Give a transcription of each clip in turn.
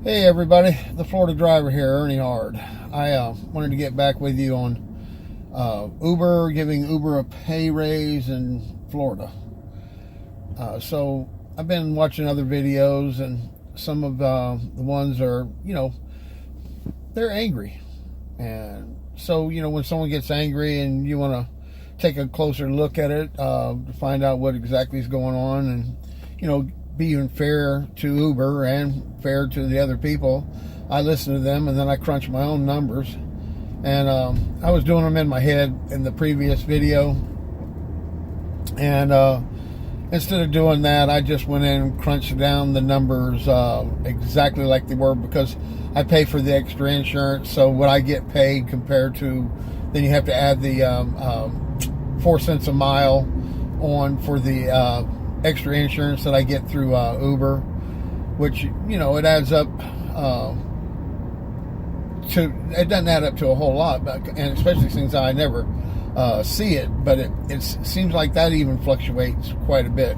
Hey everybody, the Florida driver here, Ernie Hard. I wanted to get back with you on Uber, giving Uber a pay raise in Florida. So I've been watching other videos, and some of the ones are, they're angry. And so, when someone gets angry and you want to take a closer look at it to find out what exactly is going on, and, being fair to Uber and fair to the other people, I listen to them and then I crunch my own numbers. And I was doing them in my head in the previous video. And instead of doing that, I just went in and crunched down the numbers exactly like they were, because I pay for the extra insurance. So what I get paid compared to, then you have to add the 4 cents a mile on for the extra insurance that I get through Uber, which, it adds up it doesn't add up to a whole lot, and especially since I never see it, but it seems like that even fluctuates quite a bit.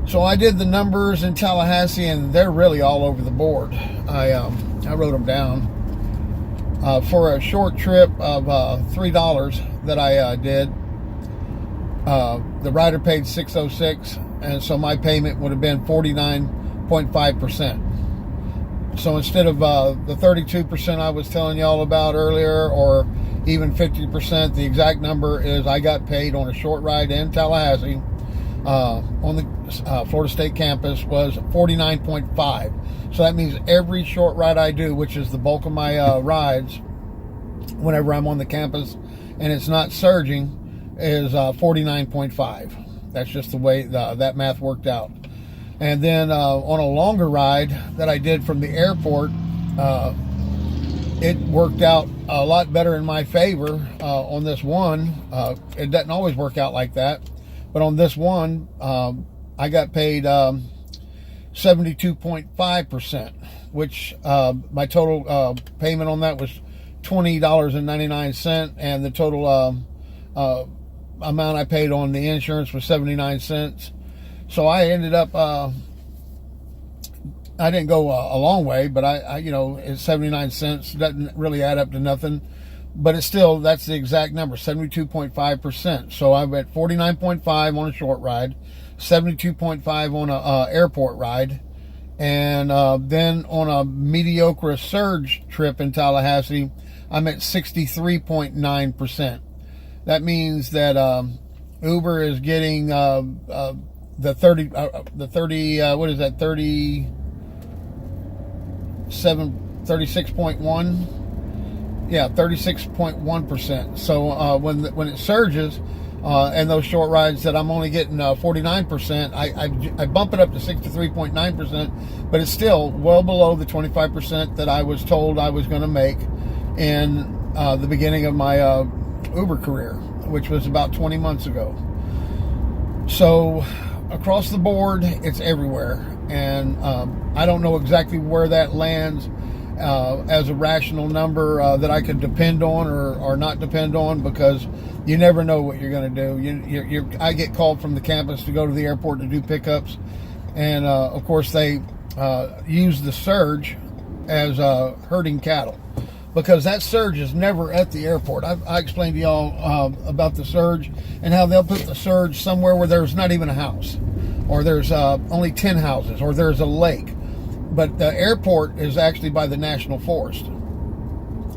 So I did the numbers in Tallahassee, and they're really all over the board. I wrote them down. For a short trip of $3 that I did, the rider paid $606, and so my payment would have been 49.5%. So instead of the 32% I was telling y'all about earlier, or even 50%, the exact number is I got paid on a short ride in Tallahassee on the Florida State campus was 49.5. So that means every short ride I do, which is the bulk of my rides whenever I'm on the campus and it's not surging, is 49.5. That's just the way that math worked out. And then on a longer ride that I did from the airport, it worked out a lot better in my favor on this one. It doesn't always work out like that, but on this one, I got paid 72.5%, which my total payment on that was $20.99, and the total amount I paid on the insurance was 79 cents. So I ended up, I didn't go a long way, but I it's 79 cents. Doesn't really add up to nothing, but it's still, that's the exact number, 72.5%. So I went 49.5 on a short ride, 72.5 on a airport ride, and then on a mediocre surge trip in Tallahassee, I'm at 63.9%. That means that Uber is getting the 30 what is that, 36.1, yeah, 36.1%. So when it surges and those short rides that I'm only getting 49%, I bump it up to 63.9%, but it's still well below the 25% that I was told I was going to make in the beginning of my Uber career, which was about 20 months ago. So across the board, it's everywhere, and I don't know exactly where that lands as a rational number that I could depend on or not depend on, because you never know what you're going to do. I get called from the campus to go to the airport to do pickups, and of course they use the surge as herding cattle, because that surge is never at the airport. I explained to y'all about the surge and how they'll put the surge somewhere where there's not even a house, or there's only 10 houses, or there's a lake. But the airport is actually by the National Forest.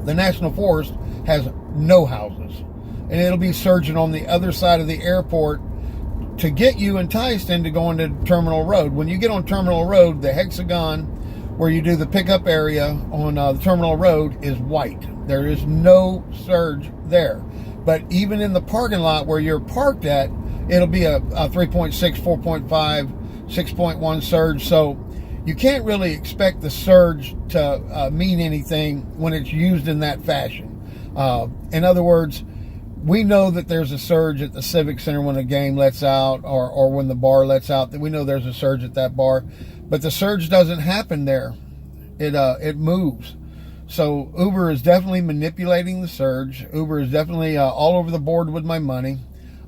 The National Forest has no houses, and it'll be surging on the other side of the airport to get you enticed into going to Terminal Road. When you get on Terminal Road, the hexagon where you do the pickup area on the Terminal Road is white. There is no surge there. But even in the parking lot where you're parked at, it'll be a 3.6, 4.5, 6.1 surge. So you can't really expect the surge to mean anything when it's used in that fashion. In other words, we know that there's a surge at the Civic Center when a game lets out, or when the bar lets out, that we know there's a surge at that bar. But the surge doesn't happen there. It moves. So Uber is definitely manipulating the surge. Uber is definitely all over the board with my money.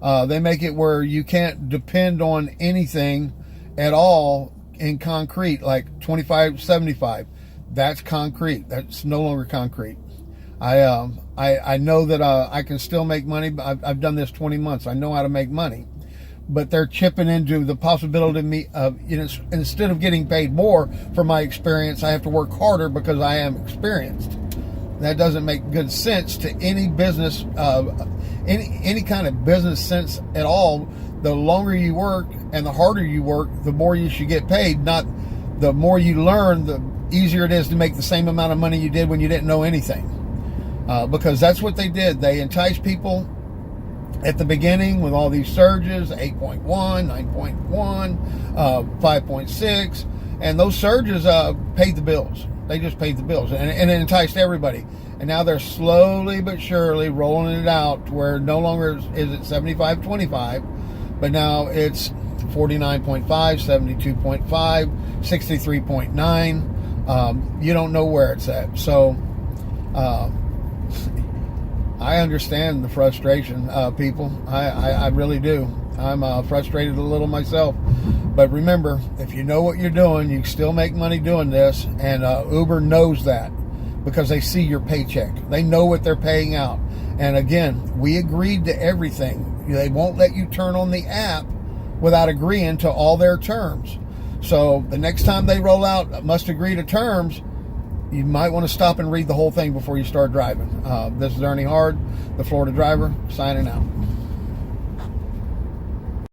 They make it where you can't depend on anything at all in concrete, like 25.75. That's concrete. That's no longer concrete. I know that I can still make money. I've done this 20 months. I know how to make money. But they're chipping into the possibility of me of, instead of getting paid more for my experience, I have to work harder because I am experienced. That doesn't make good sense to any business, any kind of business sense at all. The longer you work and the harder you work, the more you should get paid. Not the more you learn, the easier it is to make the same amount of money you did when you didn't know anything. Because that's what they did. They enticed people at the beginning with all these surges, 8.1, 9.1, 5.6, and those surges paid the bills. They just paid the bills, and it enticed everybody. And now they're slowly but surely rolling it out to where no longer is it 75.25, but now it's 49.5, 72.5, 63.9. You don't know where it's at. So I understand the frustration, people. I really do. I'm frustrated a little myself. But remember, if you know what you're doing, you can still make money doing this. And Uber knows that because they see your paycheck. They know what they're paying out. And again, we agreed to everything. They won't let you turn on the app without agreeing to all their terms. So the next time they roll out must agree to terms, you might want to stop and read the whole thing before you start driving. This is Ernie Hard, the Florida Driver, signing out.